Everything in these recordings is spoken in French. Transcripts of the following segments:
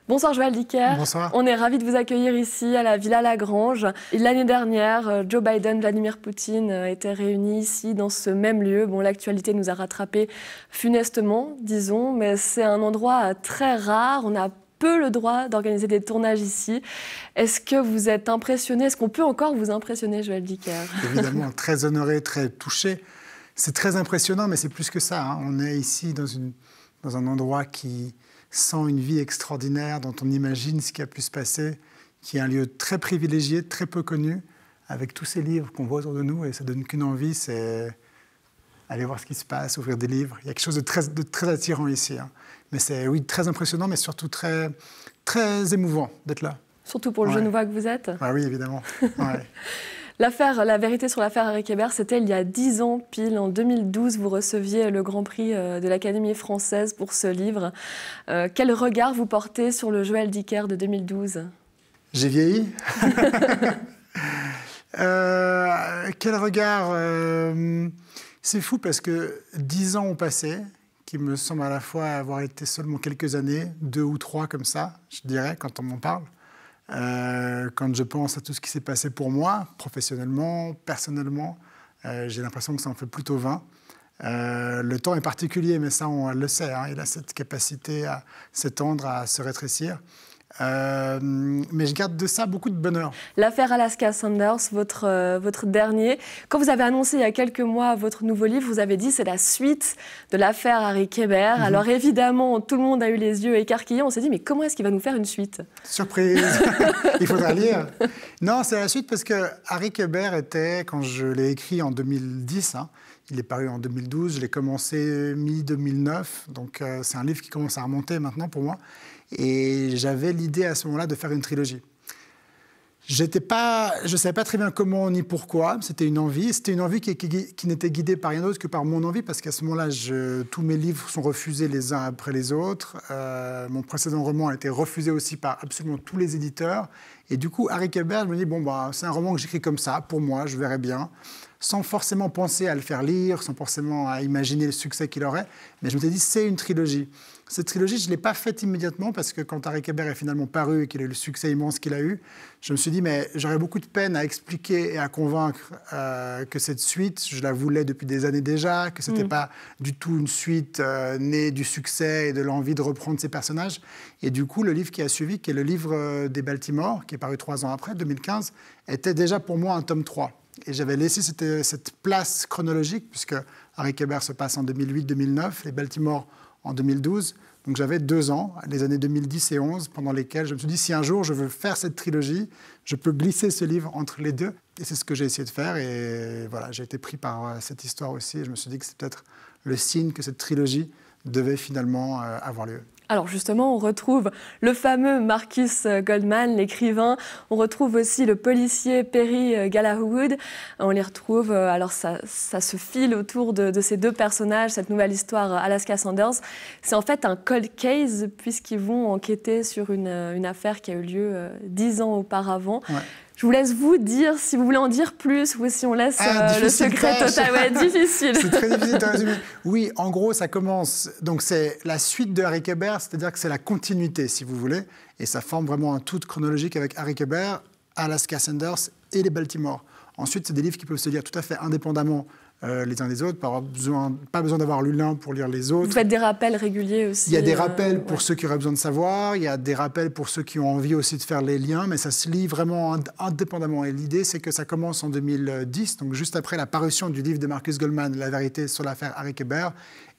Bonsoir Joël Dicker. Bonsoir. On est ravis de vous accueillir ici à la Villa Lagrange. L'année dernière, Joe Biden, Vladimir Poutine étaient réunis ici dans ce même lieu. Bon, l'actualité nous a rattrapés funestement, disons, mais c'est un endroit très rare. On a peu le droit d'organiser des tournages ici. Est-ce que vous êtes impressionné? Est-ce qu'on peut encore vous impressionner, Joël Dicker? Évidemment, très honoré, très touché. C'est très impressionnant, mais c'est plus que ça, hein. On est ici dans un endroit qui sent une vie extraordinaire, dont on imagine ce qui a pu se passer, qui est un lieu très privilégié, très peu connu, avec tous ces livres qu'on voit autour de nous, et ça donne qu'une envie, c'est aller voir ce qui se passe, ouvrir des livres. Il y a quelque chose de très attirant ici, hein. Mais c'est, oui, très impressionnant, mais surtout très, très émouvant d'être là. Surtout pour le Genevois que vous êtes. Ah oui, évidemment. Ouais. La vérité sur l'affaire Harry Kéber, c'était il y a 10 ans pile. En 2012, vous receviez le Grand Prix de l'Académie française pour ce livre. Quel regard vous portez sur le Joël Dicker de 2012? J'ai vieilli. Quel regard C'est fou parce que 10 ans ont passé, qui me semble à la fois avoir été seulement quelques années, 2 ou 3 comme ça, je dirais, quand on m'en parle. Quand je pense à tout ce qui s'est passé pour moi, professionnellement, personnellement, j'ai l'impression que ça en fait plutôt 20. Le temps est particulier, mais ça, on le sait, hein, il a cette capacité à s'étendre, à se rétrécir. Mais je garde de ça beaucoup de bonheur. L'affaire Alaska Sanders, votre dernier. Quand vous avez annoncé il y a quelques mois votre nouveau livre, vous avez dit c'est la suite de l'affaire Harry Kéber. Alors évidemment, tout le monde a eu les yeux écarquillés. On s'est dit mais comment est-ce qu'il va nous faire une suite? Surprise. Il faudra lire. Non, c'est la suite parce que Harry Kéber était, quand je l'ai écrit en 2010, hein, il est paru en 2012, je l'ai commencé mi-2009, donc c'est un livre qui commence à remonter maintenant pour moi. Et j'avais l'idée à ce moment-là de faire une trilogie. Je ne savais pas très bien comment ni pourquoi, c'était une envie. C'était une envie qui n'était guidée par rien d'autre que par mon envie, parce qu'à ce moment-là, tous mes livres sont refusés les uns après les autres. Mon précédent roman a été refusé aussi par absolument tous les éditeurs. Et du coup, Harry Kéber, je me dis, bon, bah, c'est un roman que j'écris comme ça, pour moi, je verrai bien, sans forcément penser à le faire lire, sans forcément à imaginer le succès qu'il aurait. Mais je me suis dit, c'est une trilogie. Cette trilogie, je ne l'ai pas faite immédiatement parce que quand Harry Kéber est finalement paru et qu'il a eu le succès immense qu'il a eu, je me suis dit, mais j'aurais beaucoup de peine à expliquer et à convaincre que cette suite, je la voulais depuis des années déjà, que ce n'était pas du tout une suite née du succès et de l'envie de reprendre ces personnages. Et du coup, le livre qui a suivi, qui est le livre des Baltimore, qui est paru 3 ans après, 2015, était déjà pour moi un tome 3. Et j'avais laissé cette place chronologique, puisque Harry Kéber se passe en 2008-2009, les Baltimore en 2012. Donc j'avais 2 ans, les années 2010 et 2011, pendant lesquelles je me suis dit, si un jour je veux faire cette trilogie, je peux glisser ce livre entre les deux. Et c'est ce que j'ai essayé de faire. Et voilà, j'ai été pris par cette histoire aussi. Et je me suis dit que c'est peut-être le signe que cette trilogie devait finalement avoir lieu. Alors justement, on retrouve le fameux Marcus Goldman, l'écrivain. On retrouve aussi le policier Perry Gallagher. On les retrouve, alors ça se file autour de ces 2 personnages, cette nouvelle histoire Alaska Sanders. C'est en fait un cold case puisqu'ils vont enquêter sur une affaire qui a eu lieu 10 ans auparavant. Ouais. Je vous laisse vous dire si vous voulez en dire plus ou si on laisse le secret total. Ouais, difficile. C'est très difficile de résumer. Oui, en gros, ça commence. Donc, c'est la suite de Harry Kéber, c'est-à-dire que c'est la continuité, si vous voulez. Et ça forme vraiment un tout chronologique avec Harry Kéber, Alaska Sanders et les Baltimore. Ensuite, c'est des livres qui peuvent se lire tout à fait indépendamment les uns des autres, pas besoin d'avoir lu l'un pour lire les autres. Vous faites des rappels réguliers aussi. Il y a des rappels pour ceux qui auraient besoin de savoir, il y a des rappels pour ceux qui ont envie aussi de faire les liens, mais ça se lit vraiment indépendamment. Et l'idée, c'est que ça commence en 2010, donc juste après la parution du livre de Marcus Goldman, La vérité sur l'affaire Harry Kéber,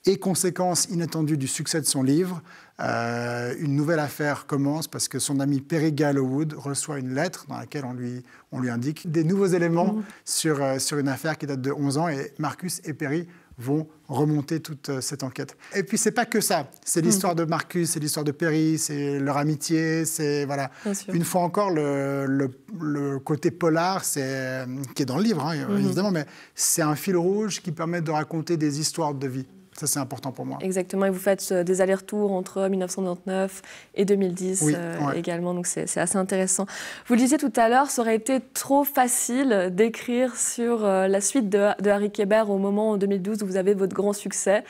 et conséquence inattendue du succès de son livre, une nouvelle affaire commence parce que son ami Perry Galloway reçoit une lettre dans laquelle on lui indique des nouveaux éléments sur une affaire qui date de 11 ans, et Marcus et Perry vont remonter toute cette enquête. Et puis, c'est pas que ça. C'est l'histoire de Marcus, c'est l'histoire de Perry, c'est leur amitié, c'est, voilà. Une fois encore, le côté polar, qui est dans le livre, hein, évidemment, mais c'est un fil rouge qui permet de raconter des histoires de vie. Ça, c'est important pour moi. Exactement, et vous faites des allers-retours entre 1999 et 2010 oui, également, donc c'est assez intéressant. Vous le disiez tout à l'heure, ça aurait été trop facile d'écrire sur la suite de Harry Kéber au moment, en 2012, où vous avez votre grand succès.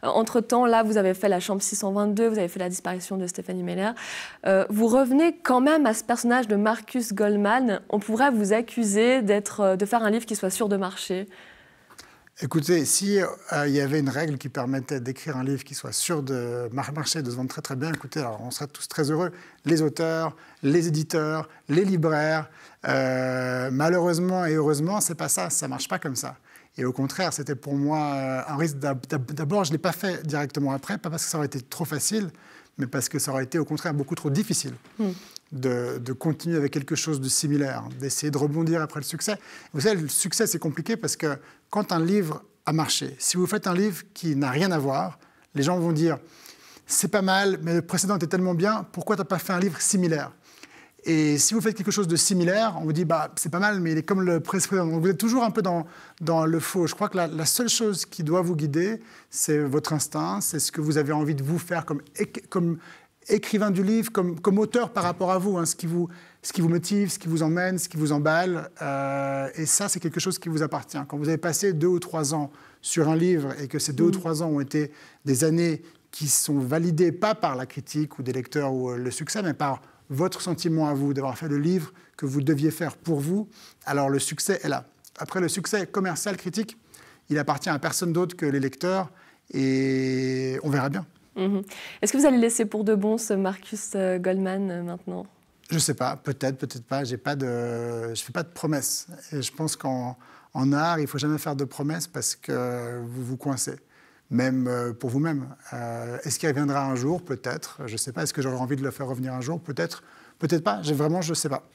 Entre-temps, là, vous avez fait La Chambre 622, vous avez fait La disparition de Stéphanie Meller. Vous revenez quand même à ce personnage de Marcus Goldman. On pourrait vous accuser de faire un livre qui soit sûr de marcher. Écoutez, si il y avait une règle qui permettait d'écrire un livre qui soit sûr de marcher, de se vendre très très bien, écoutez, alors on serait tous très heureux. Les auteurs, les éditeurs, les libraires. Malheureusement et heureusement, c'est pas ça, ça marche pas comme ça. Et au contraire, c'était pour moi un risque. D'abord, je ne l'ai pas fait directement après, pas parce que ça aurait été trop facile, mais parce que ça aurait été au contraire beaucoup trop difficile de continuer avec quelque chose de similaire, d'essayer de rebondir après le succès. Vous savez, le succès, c'est compliqué parce que quand un livre a marché, si vous faites un livre qui n'a rien à voir, les gens vont dire « c'est pas mal, mais le précédent était tellement bien, pourquoi tu n'as pas fait un livre similaire ?» Et si vous faites quelque chose de similaire, on vous dit bah, « c'est pas mal, mais il est comme le précédent ». Donc vous êtes toujours un peu dans le faux. Je crois que la seule chose qui doit vous guider, c'est votre instinct, c'est ce que vous avez envie de vous faire comme écrivain du livre, comme auteur par rapport à vous, hein, ce qui vous motive, ce qui vous emmène, ce qui vous emballe. Et ça, c'est quelque chose qui vous appartient. Quand vous avez passé 2 ou 3 ans sur un livre et que ces 2 ou 3 ans ont été des années qui sont validées pas par la critique ou des lecteurs ou le succès, mais par votre sentiment à vous, d'avoir fait le livre que vous deviez faire pour vous, alors le succès est là. Après, le succès commercial, critique, il appartient à personne d'autre que les lecteurs et on verra bien. Est-ce que vous allez laisser pour de bon ce Marcus Goldman maintenant ? Je ne sais pas, peut-être, peut-être pas. Je ne fais pas de promesses. Et je pense qu'en art, il ne faut jamais faire de promesses parce que vous vous coincez, même pour vous-même. Est-ce qu'il reviendra un jour ? Peut-être. Je ne sais pas. Est-ce que j'aurai envie de le faire revenir un jour ? Peut-être. Peut-être pas. Je ne sais pas.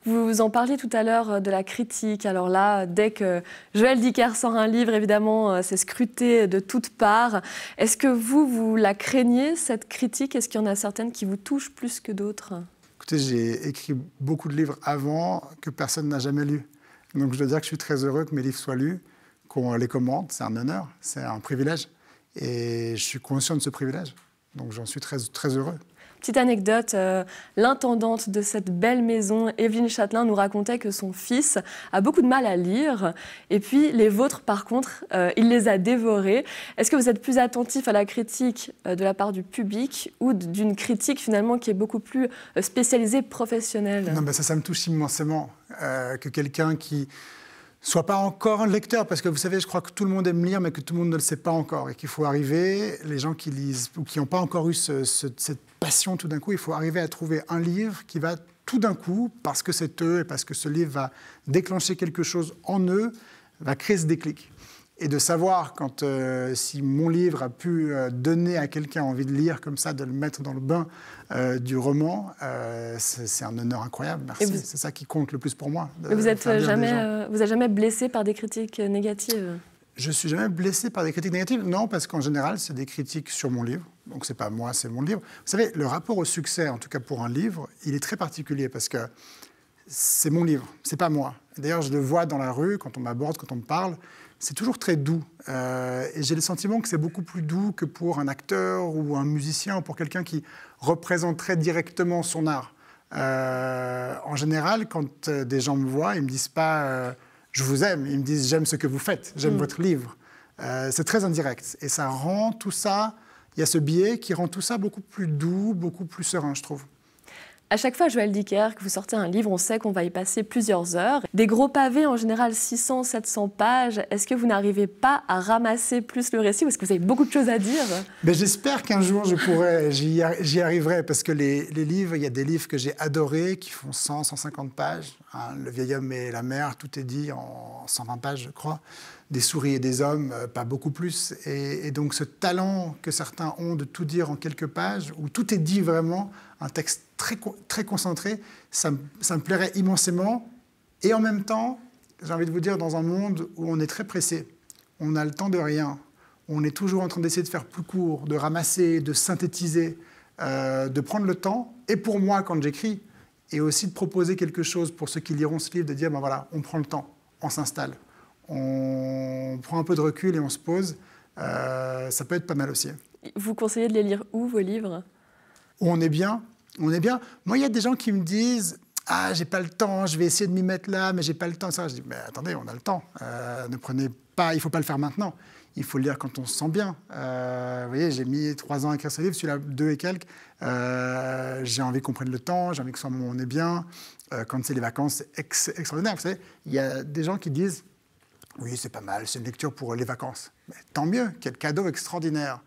Vous en parliez tout à l'heure de la critique. Alors là, dès que Joël Dicker sort un livre, évidemment, c'est scruté de toutes parts. Est-ce que vous la craignez, cette critique ? Est-ce qu'il y en a certaines qui vous touchent plus que d'autres ? Écoutez, j'ai écrit beaucoup de livres avant que personne n'a jamais lu. Donc je dois dire que je suis très heureux que mes livres soient lus, qu'on les commente. C'est un honneur, c'est un privilège. Et je suis conscient de ce privilège. Donc j'en suis très, très heureux. Petite anecdote, l'intendante de cette belle maison, Evelyne Châtelain, nous racontait que son fils a beaucoup de mal à lire. Et puis les vôtres, par contre, il les a dévorés. Est-ce que vous êtes plus attentif à la critique de la part du public ou d'une critique finalement qui est beaucoup plus spécialisée, professionnelle ? Non, ça me touche immensément que quelqu'un qui soit pas encore un lecteur, parce que vous savez, je crois que tout le monde aime lire, mais que tout le monde ne le sait pas encore, et qu'il faut arriver, les gens qui lisent ou qui n'ont pas encore eu cette passion tout d'un coup, il faut arriver à trouver un livre qui va tout d'un coup, parce que c'est eux et parce que ce livre va déclencher quelque chose en eux, va créer ce déclic. Et de savoir quand si mon livre a pu donner à quelqu'un envie de lire comme ça, de le mettre dans le bain du roman, c'est un honneur incroyable. Merci. C'est ça qui compte le plus pour moi. Vous n'êtes jamais blessé par des critiques négatives ? Je ne suis jamais blessé par des critiques négatives. Non, parce qu'en général, c'est des critiques sur mon livre. Donc, ce n'est pas moi, c'est mon livre. Vous savez, le rapport au succès, en tout cas pour un livre, il est très particulier parce que c'est mon livre, ce n'est pas moi. D'ailleurs, je le vois dans la rue, quand on m'aborde, quand on me parle, c'est toujours très doux. Et j'ai le sentiment que c'est beaucoup plus doux que pour un acteur ou un musicien ou pour quelqu'un qui représenterait directement son art. En général, quand des gens me voient, ils ne me disent pas je vous aime, ils me disent j'aime ce que vous faites, j'aime votre livre. C'est très indirect. Et ça rend tout ça, il y a ce biais qui rend tout ça beaucoup plus doux, beaucoup plus serein, je trouve. À chaque fois, Joël Dicker, que vous sortez un livre, on sait qu'on va y passer plusieurs heures. Des gros pavés, en général 600, 700 pages. Est-ce que vous n'arrivez pas à ramasser plus le récit ou est-ce que vous avez beaucoup de choses à dire ? J'espère qu'un jour, j'y arriverai. Parce que les livres, il y a des livres que j'ai adorés, qui font 100, 150 pages. Hein, Le vieil homme et la mer, tout est dit en 120 pages, je crois. Des souris et des hommes, pas beaucoup plus. Et donc ce talent que certains ont de tout dire en quelques pages, où tout est dit vraiment, un texte très concentré, ça me plairait immensément. Et en même temps, j'ai envie de vous dire, dans un monde où on est très pressé, on a le temps de rien, on est toujours en train d'essayer de faire plus court, de ramasser, de synthétiser, de prendre le temps. Et pour moi, quand j'écris, et aussi de proposer quelque chose pour ceux qui liront ce livre, de dire, voilà, on prend le temps, on s'installe. On prend un peu de recul et on se pose. Ça peut être pas mal aussi. Vous conseillez de les lire où, vos livres? Où on est bien, on est bien. Moi, il y a des gens qui me disent « Ah, j'ai pas le temps, je vais essayer de m'y mettre là, mais j'ai pas le temps. » Ça, je dis « Mais attendez, on a le temps. Ne prenez pas, il faut pas le faire maintenant. Il faut le lire quand on se sent bien. » Vous voyez, j'ai mis 3 ans à écrire ce livre, celui-là 2 et quelques. J'ai envie qu'on prenne le temps, j'ai envie que ce soit un moment où on est bien. Quand c'est les vacances, c'est extraordinaire. Vous savez, il y a des gens qui disent « Oui, c'est pas mal, c'est une lecture pour les vacances. » Mais tant mieux, quel cadeau extraordinaire.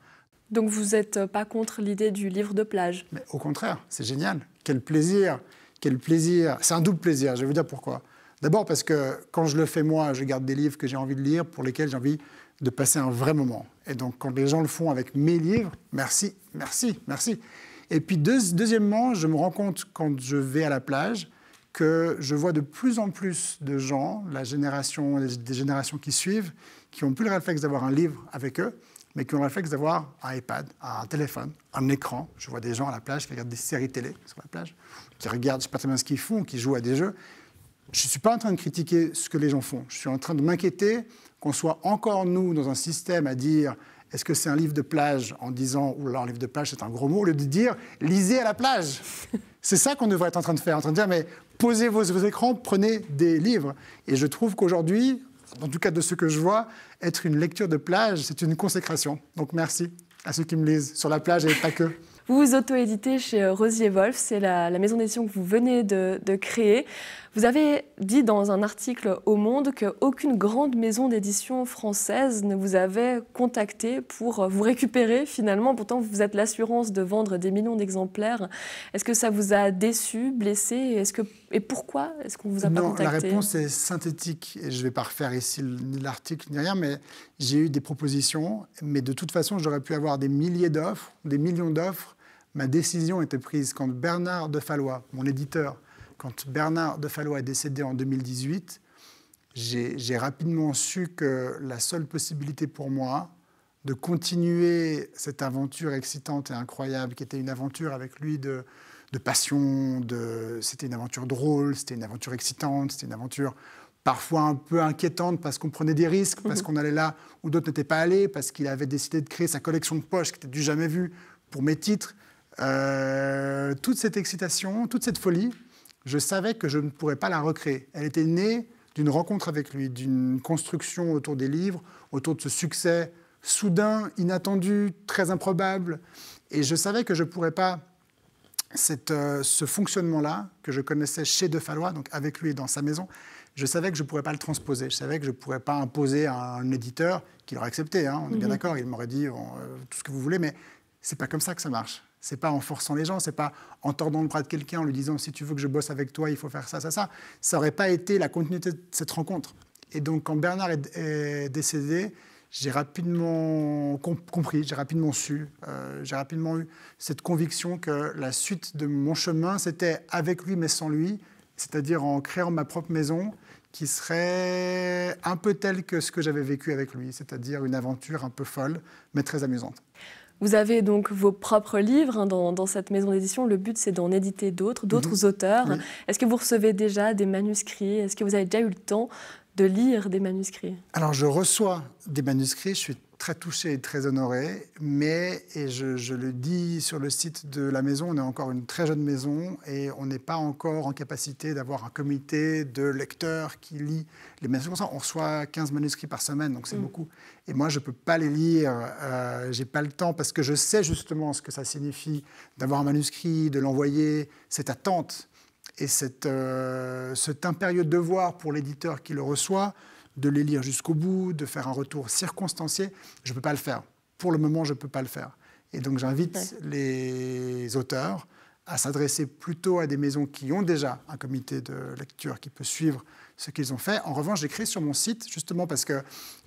Donc vous n'êtes pas contre l'idée du livre de plage? Mais au contraire, c'est génial. Quel plaisir, quel plaisir. C'est un double plaisir, je vais vous dire pourquoi. D'abord parce que quand je le fais moi, je garde des livres que j'ai envie de lire, pour lesquels j'ai envie de passer un vrai moment. Et donc quand les gens le font avec mes livres, merci, merci, merci. Et puis deuxièmement, je me rends compte quand je vais à la plage que je vois de plus en plus de gens, des générations qui suivent, qui n'ont plus le réflexe d'avoir un livre avec eux, mais qui ont le réflexe d'avoir un iPad, un téléphone, un écran. Je vois des gens à la plage qui regardent des séries télé sur la plage, qui regardent, je ne sais pas très bien ce qu'ils font, qui jouent à des jeux. Je ne suis pas en train de critiquer ce que les gens font. Je suis en train de m'inquiéter qu'on soit encore, nous, dans un système à dire « est-ce que c'est un livre de plage ?» en disant « ou alors un livre de plage, c'est un gros mot », au lieu de dire « lisez à la plage ». C'est ça qu'on devrait être en train de faire, en train de dire « mais posez vos écrans, prenez des livres ». Et je trouve qu'aujourd'hui, en tout cas de ce que je vois, être une lecture de plage, c'est une consécration. Donc merci à ceux qui me lisent sur la plage et pas que. Vous vous auto-éditez chez Rosier Wolf, c'est la maison d'édition que vous venez de créer. Vous avez dit dans un article au Monde qu'aucune grande maison d'édition française ne vous avait contacté pour vous récupérer finalement. Pourtant, vous êtes l'assurance de vendre des millions d'exemplaires. Est-ce que ça vous a déçu, blessé? Et pourquoi est-ce qu'on ne vous a pas contacté? Non, la réponse est synthétique. Et je ne vais pas refaire ici ni l'article ni rien, mais j'ai eu des propositions. Mais de toute façon, j'aurais pu avoir des milliers d'offres, des millions d'offres. Ma décision était prise quand Bernard Defallois, mon éditeur, quand Bernard Defallois est décédé en 2018, j'ai rapidement su que la seule possibilité pour moi de continuer cette aventure excitante et incroyable, qui était une aventure avec lui de passion, c'était une aventure drôle, c'était une aventure excitante, c'était une aventure parfois un peu inquiétante parce qu'on prenait des risques, parce qu'on allait là où d'autres n'étaient pas allés, parce qu'il avait décidé de créer sa collection de poches qui était du jamais vu pour mes titres. Toute cette excitation, toute cette folie, je savais que je ne pourrais pas la recréer. Elle était née d'une rencontre avec lui, d'une construction autour des livres, autour de ce succès soudain, inattendu, très improbable. Et je savais que je ne pourrais pas, ce fonctionnement-là, que je connaissais chez Defallois, donc avec lui dans sa maison, je savais que je ne pourrais pas le transposer. Je savais que je ne pourrais pas imposer à un éditeur qui l'aurait accepté. Hein, on est bien d'accord, il m'aurait dit tout ce que vous voulez, mais ce n'est pas comme ça que ça marche. Ce n'est pas en forçant les gens, ce n'est pas en tordant le bras de quelqu'un, en lui disant « si tu veux que je bosse avec toi, il faut faire ça, ça, ça ». Ça n'aurait pas été la continuité de cette rencontre. Et donc, quand Bernard est décédé, j'ai rapidement compris, j'ai rapidement su, j'ai rapidement eu cette conviction que la suite de mon chemin, c'était avec lui mais sans lui, c'est-à-dire en créant ma propre maison qui serait un peu telle que ce que j'avais vécu avec lui, c'est-à-dire une aventure un peu folle, mais très amusante. Vous avez donc vos propres livres dans cette maison d'édition. Le but, c'est d'en éditer d'autres auteurs. Oui. Est-ce que vous recevez déjà des manuscrits? Est-ce que vous avez déjà eu le temps de lire des manuscrits? Alors, je reçois des manuscrits. Je suis très touché et très honoré. Mais, et je le dis sur le site de la maison, on est encore une très jeune maison et on n'est pas encore en capacité d'avoir un comité de lecteurs qui lit les manuscrits. On reçoit 15 manuscrits par semaine, donc c'est beaucoup. Et moi, je ne peux pas les lire. Je n'ai pas le temps parce que je sais justement ce que ça signifie d'avoir un manuscrit, de l'envoyer, cette attente et cet impérieux devoir pour l'éditeur qui le reçoit, de les lire jusqu'au bout, de faire un retour circonstancié. Je ne peux pas le faire. Pour le moment, je ne peux pas le faire. Et donc, j'invite les auteurs à s'adresser plutôt à des maisons qui ont déjà un comité de lecture qui peut suivre ce qu'ils ont fait. En revanche, j'écris sur mon site, justement parce que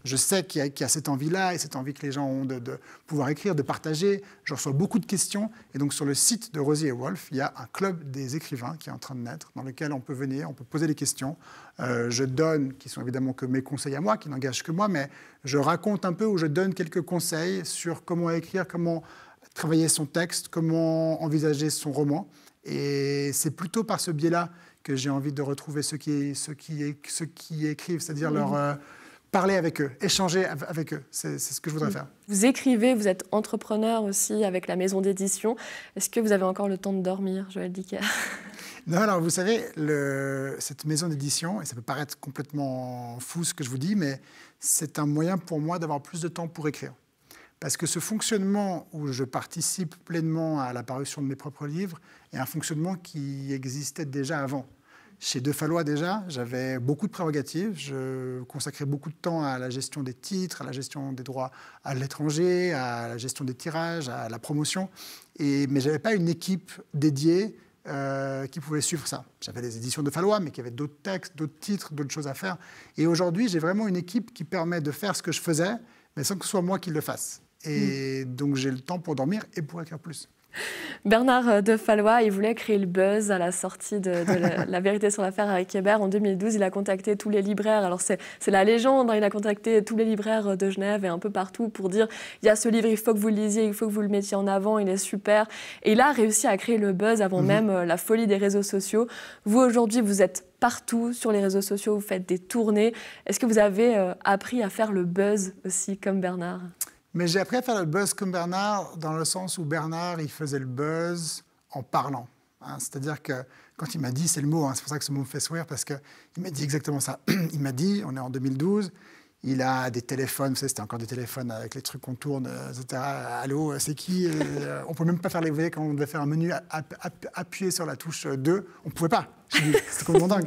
je sais qu'il y a cette envie-là et cette envie que les gens ont de pouvoir écrire, de partager. Je reçois beaucoup de questions. Et donc, sur le site de Rosier Wolf, il y a un club des écrivains qui est en train de naître, dans lequel on peut venir, on peut poser des questions. Je donne, qui sont évidemment que mes conseils à moi, qui n'engagent que moi, mais je raconte un peu ou je donne quelques conseils sur comment écrire, comment travailler son texte, comment envisager son roman. Et c'est plutôt par ce biais-là que j'ai envie de retrouver ceux qui écrivent, c'est-à-dire parler avec eux, échanger avec eux. C'est ce que je voudrais faire. Vous écrivez, vous êtes entrepreneur aussi avec la maison d'édition. Est-ce que vous avez encore le temps de dormir, Joël Dicker? Non, alors vous savez, cette maison d'édition, et ça peut paraître complètement fou ce que je vous dis, mais c'est un moyen pour moi d'avoir plus de temps pour écrire. Parce que ce fonctionnement où je participe pleinement à la parution de mes propres livres est un fonctionnement qui existait déjà avant. Chez De Fallois, déjà, j'avais beaucoup de prérogatives. Je consacrais beaucoup de temps à la gestion des titres, à la gestion des droits à l'étranger, à la gestion des tirages, à la promotion. Mais je n'avais pas une équipe dédiée qui pouvait suivre ça. J'avais les éditions De Fallois, mais qui avaient d'autres textes, d'autres titres, d'autres choses à faire. Et aujourd'hui, j'ai vraiment une équipe qui permet de faire ce que je faisais, mais sans que ce soit moi qui le fasse. Et donc, j'ai le temps pour dormir et pour écrire plus. Bernard De Fallois, il voulait créer le buzz à la sortie de la vérité sur l'affaire Harry Hébert. En 2012, il a contacté tous les libraires. Alors, c'est la légende, hein. Il a contacté tous les libraires de Genève et un peu partout pour dire « Il y a ce livre, il faut que vous le lisiez, il faut que vous le mettiez en avant, il est super ». Et il a réussi à créer le buzz avant même la folie des réseaux sociaux. Vous, aujourd'hui, vous êtes partout sur les réseaux sociaux, vous faites des tournées. Est-ce que vous avez appris à faire le buzz aussi, comme Bernard ? Mais j'ai appris à faire le buzz comme Bernard, dans le sens où Bernard, il faisait le buzz en parlant. Hein. C'est-à-dire que quand il m'a dit, c'est le mot, hein, c'est pour ça que ce mot me fait sourire, parce qu'il m'a dit exactement ça. Il m'a dit, on est en 2012, il a des téléphones, vous savez, c'était encore des téléphones avec les trucs qu'on tourne, etc. Allô, c'est qui On ne peut même pas faire les... Vous voyez, quand on devait faire un menu, appuyer sur la touche 2, on ne pouvait pas. C'était complètement dingue.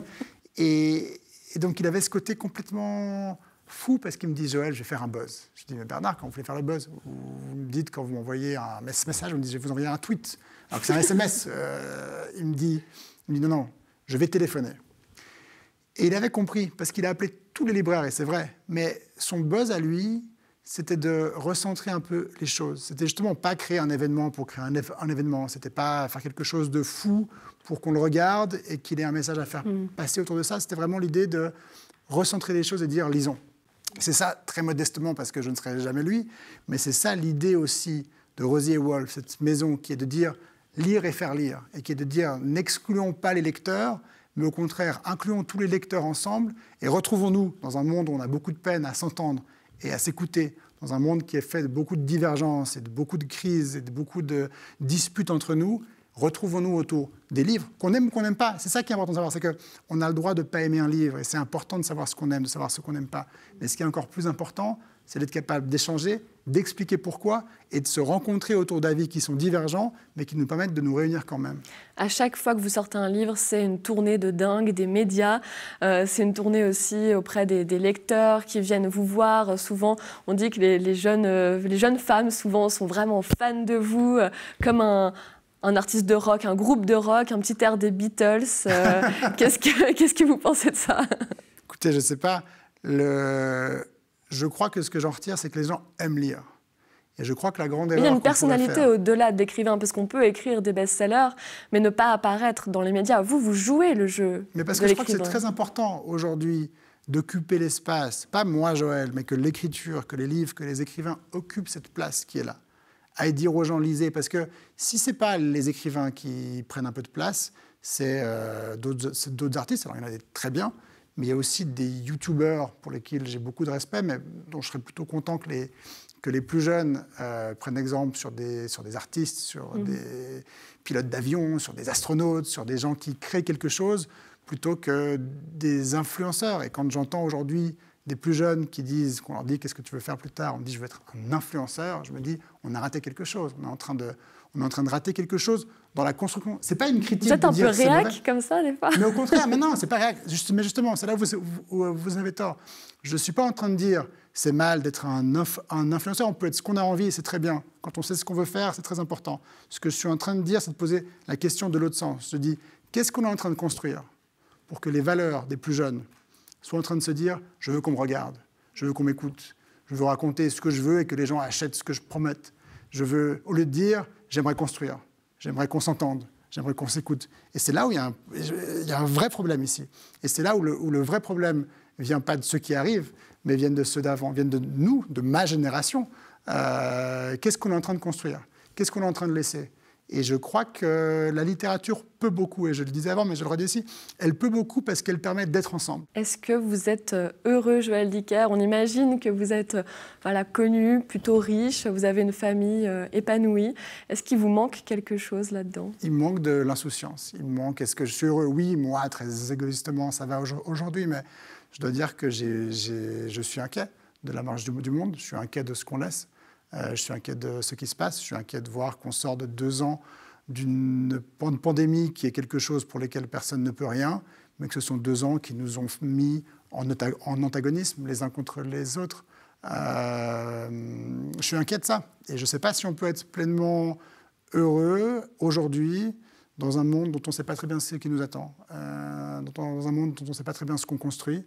Et donc, il avait ce côté complètement... fou parce qu'il me dit « Joël, je vais faire un buzz ». Je dis « Mais Bernard, quand vous voulez faire le buzz, vous me dites quand vous m'envoyez un message, vous me dites « Je vais vous envoyer un tweet ». Alors que c'est un SMS. Il me dit « Non, je vais téléphoner ». Et il avait compris parce qu'il a appelé tous les libraires, et c'est vrai. Mais son buzz à lui, c'était de recentrer un peu les choses. C'était justement pas créer un événement pour créer un événement. C'était pas faire quelque chose de fou pour qu'on le regarde et qu'il ait un message à faire passer autour de ça. C'était vraiment l'idée de recentrer les choses et dire « Lisons ». C'est ça, très modestement, parce que je ne serai jamais lui, mais c'est ça l'idée aussi de Rosier et Wolf, cette maison qui est de dire lire et faire lire, et qui est de dire n'excluons pas les lecteurs, mais au contraire, incluons tous les lecteurs ensemble et retrouvons-nous dans un monde où on a beaucoup de peine à s'entendre et à s'écouter, dans un monde qui est fait de beaucoup de divergences et de beaucoup de crises et de beaucoup de disputes entre nous. Retrouvons-nous autour des livres, qu'on aime ou qu'on n'aime pas. C'est ça qui est important de savoir, c'est qu'on a le droit de ne pas aimer un livre, et c'est important de savoir ce qu'on aime, de savoir ce qu'on n'aime pas. Mais ce qui est encore plus important, c'est d'être capable d'échanger, d'expliquer pourquoi, et de se rencontrer autour d'avis qui sont divergents, mais qui nous permettent de nous réunir quand même. À chaque fois que vous sortez un livre, c'est une tournée de dingue des médias. C'est une tournée aussi auprès des lecteurs qui viennent vous voir. Souvent, on dit que les jeunes femmes, souvent, sont vraiment fans de vous, comme un artiste de rock, un groupe de rock, un petit air des Beatles. Qu'est-ce que vous pensez de ça? Écoutez, je ne sais pas. Je crois que ce que j'en retire, c'est que les gens aiment lire. Et je crois que la grande erreur... Il y a une personnalité au-delà d'écrivain, parce qu'on peut écrire des best-sellers, mais ne pas apparaître dans les médias. Vous jouez le jeu. Mais parce que je crois que c'est très important aujourd'hui d'occuper l'espace, pas moi, Joël, mais que l'écriture, que les livres, que les écrivains occupent cette place qui est là. À dire aux gens, lisez, parce que si ce n'est pas les écrivains qui prennent un peu de place, c'est d'autres artistes, alors il y en a des très bien, mais il y a aussi des youtubeurs pour lesquels j'ai beaucoup de respect, mais dont je serais plutôt content que les plus jeunes prennent exemple sur des artistes, sur des pilotes d'avion, sur des astronautes, sur des gens qui créent quelque chose, plutôt que des influenceurs. Et quand j'entends aujourd'hui des plus jeunes qu'on leur dit « qu'est-ce que tu veux faire plus tard ?» On me dit « je veux être un influenceur », je me dis « on a raté quelque chose, on est en train de rater quelque chose dans la construction ». C'est pas une critique. Vous êtes un peu réac comme ça des fois. Mais au contraire, mais non, c'est pas réac. Mais justement, c'est là où vous avez tort. Je suis pas en train de dire c'est mal d'être un influenceur, on peut être ce qu'on a envie et c'est très bien. Quand on sait ce qu'on veut faire, c'est très important. Ce que je suis en train de dire, c'est de poser la question de l'autre sens. Je dis qu'est-ce qu'on est en train de construire pour que les valeurs des plus jeunes soient en train de se dire « je veux qu'on me regarde, je veux qu'on m'écoute, je veux raconter ce que je veux et que les gens achètent ce que je promette. Je veux, au lieu de dire « j'aimerais construire, j'aimerais qu'on s'entende, j'aimerais qu'on s'écoute ». Et c'est là où il y a un vrai problème ici. Et c'est là où le vrai problème ne vient pas de ceux qui arrivent, mais viennent de ceux d'avant, viennent de nous, de ma génération. Qu'est-ce qu'on est en train de construire? Qu'est-ce qu'on est en train de laisser? Et je crois que la littérature peut beaucoup, et je le disais avant, mais je le redis ici, elle peut beaucoup parce qu'elle permet d'être ensemble. Est-ce que vous êtes heureux, Joël Dicker? On imagine que vous êtes connu, plutôt riche, vous avez une famille épanouie. Est-ce qu'il vous manque quelque chose là-dedans? Il me manque de l'insouciance. Il me manque, est-ce que je suis heureux? Oui, moi, très égoïstement, ça va aujourd'hui, mais je dois dire que je suis inquiet de la marche du monde, je suis inquiet de ce qu'on laisse. Je suis inquiet de ce qui se passe, je suis inquiet de voir qu'on sort de 2 ans d'une pandémie qui est quelque chose pour lequel personne ne peut rien, mais que ce sont 2 ans qui nous ont mis en antagonisme les uns contre les autres. Je suis inquiet de ça. Et je ne sais pas si on peut être pleinement heureux aujourd'hui dans un monde dont on ne sait pas très bien ce qui nous attend, dans un monde dont on ne sait pas très bien ce qu'on construit.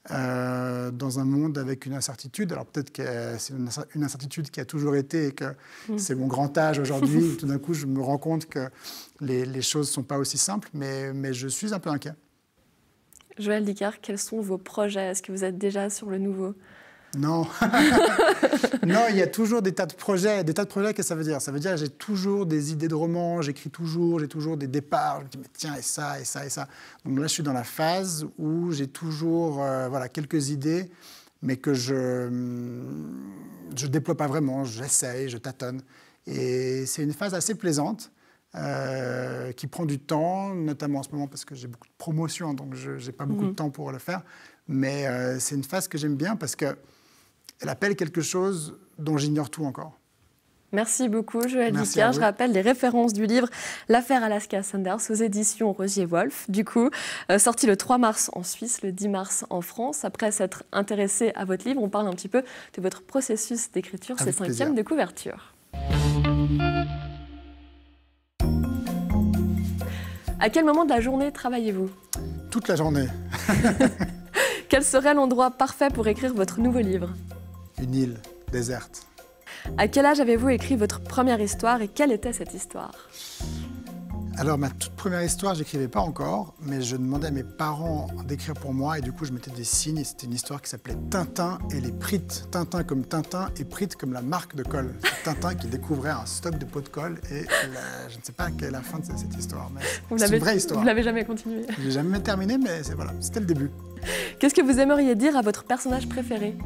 Dans un monde avec une incertitude. Alors peut-être que c'est une incertitude qui a toujours été et que c'est mon grand âge aujourd'hui. Tout d'un coup, je me rends compte que les choses ne sont pas aussi simples, mais je suis un peu inquiet. Joël Dicker, quels sont vos projets? Est-ce que vous êtes déjà sur le nouveau? Non. Non, il y a toujours des tas de projets. Des tas de projets, qu'est-ce que ça veut dire? Ça veut dire que j'ai toujours des idées de romans, j'écris toujours, j'ai toujours des départs. Je me dis, mais tiens, et ça, et ça, et ça. Donc là, je suis dans la phase où j'ai toujours quelques idées, mais que je déploie pas vraiment. J'essaye, je tâtonne. Et c'est une phase assez plaisante. Qui prend du temps, notamment en ce moment parce que j'ai beaucoup de promotions, donc je n'ai pas beaucoup de temps pour le faire. Mais c'est une phase que j'aime bien parce qu'elle appelle quelque chose dont j'ignore tout encore. Merci beaucoup, Joël Dicker. Je rappelle les références du livre L'affaire Alaska Sanders aux éditions Roger Wolf. Du coup, sorti le 3 mars en Suisse, le 10 mars en France. Après s'être intéressé à votre livre, on parle un petit peu de votre processus d'écriture, ces 5e de couverture. À quel moment de la journée travaillez-vous? Toute la journée. Quel serait l'endroit parfait pour écrire votre nouveau livre? Une île déserte. À quel âge avez-vous écrit votre première histoire et quelle était cette histoire? Alors, ma toute première histoire, je n'écrivais pas encore, mais je demandais à mes parents d'écrire pour moi et du coup, je mettais des signes et c'était une histoire qui s'appelait Tintin et les Prites. Tintin comme Tintin et Prites comme la marque de colle. C'est Tintin qui découvrait un stock de pots de colle et je ne sais pas quelle est la fin de cette histoire, mais c'est une vraie histoire. Vous ne l'avez jamais continué? Je l'ai jamais terminé, mais voilà, c'était le début. Qu'est-ce que vous aimeriez dire à votre personnage préféré?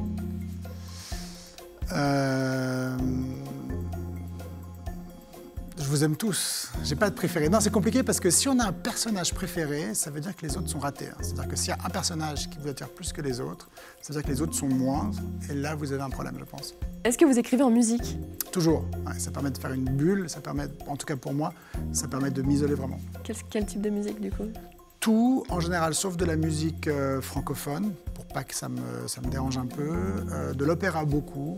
Je vous aime tous. J'ai pas de préféré. Non, c'est compliqué parce que si on a un personnage préféré, ça veut dire que les autres sont ratés. C'est-à-dire que s'il y a un personnage qui vous attire plus que les autres, ça veut dire que les autres sont moindres. Et là, vous avez un problème, je pense. Est-ce que vous écrivez en musique? Toujours. Ouais, ça permet de faire une bulle. Ça permet, en tout cas pour moi, ça permet de m'isoler vraiment. Quel type de musique, du coup? Tout, en général, sauf de la musique francophone, pour pas que ça me dérange un peu. De l'opéra, beaucoup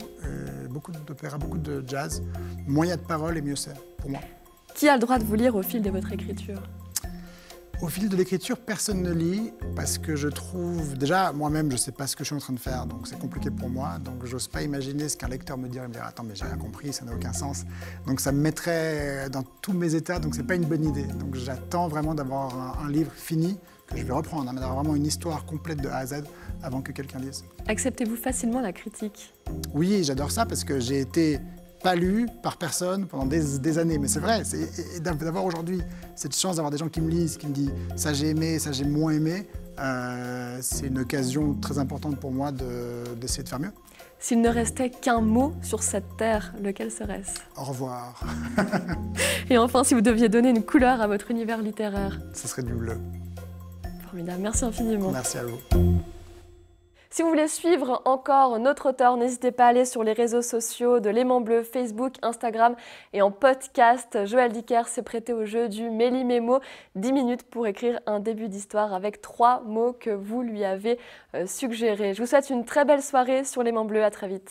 d'opéra, beaucoup de jazz. Moins il y a de paroles et mieux c'est, pour moi. Qui a le droit de vous lire au fil de votre écriture? Au fil de l'écriture, personne ne lit parce que je trouve... Déjà, moi-même, je ne sais pas ce que je suis en train de faire, donc c'est compliqué pour moi. Donc, j'ose pas imaginer ce qu'un lecteur me dirait. Il me dirait « Attends, mais j'ai rien compris, ça n'a aucun sens. » Donc, ça me mettrait dans tous mes états, donc c'est pas une bonne idée. Donc, j'attends vraiment d'avoir un livre fini que je vais reprendre, d'avoir vraiment une histoire complète de A à Z avant que quelqu'un lise. Acceptez-vous facilement la critique? Oui, j'adore ça parce que j'ai été pas lu par personne pendant des années. Mais c'est vrai, et d'avoir aujourd'hui cette chance d'avoir des gens qui me lisent, qui me disent « ça j'ai aimé, ça j'ai moins aimé », c'est une occasion très importante pour moi d'essayer de faire mieux. S'il ne restait qu'un mot sur cette terre, lequel serait-ce? Au revoir. Et enfin, si vous deviez donner une couleur à votre univers littéraire? Ce serait du bleu. Formidable, merci infiniment. Merci à vous. Si vous voulez suivre encore notre auteur, n'hésitez pas à aller sur les réseaux sociaux de L'Aimant Bleu, Facebook, Instagram et en podcast. Joël Dicker s'est prêté au jeu du Méli-Mémo. 10 minutes pour écrire un début d'histoire avec 3 mots que vous lui avez suggérés. Je vous souhaite une très belle soirée sur L'Aimant Bleu. À très vite.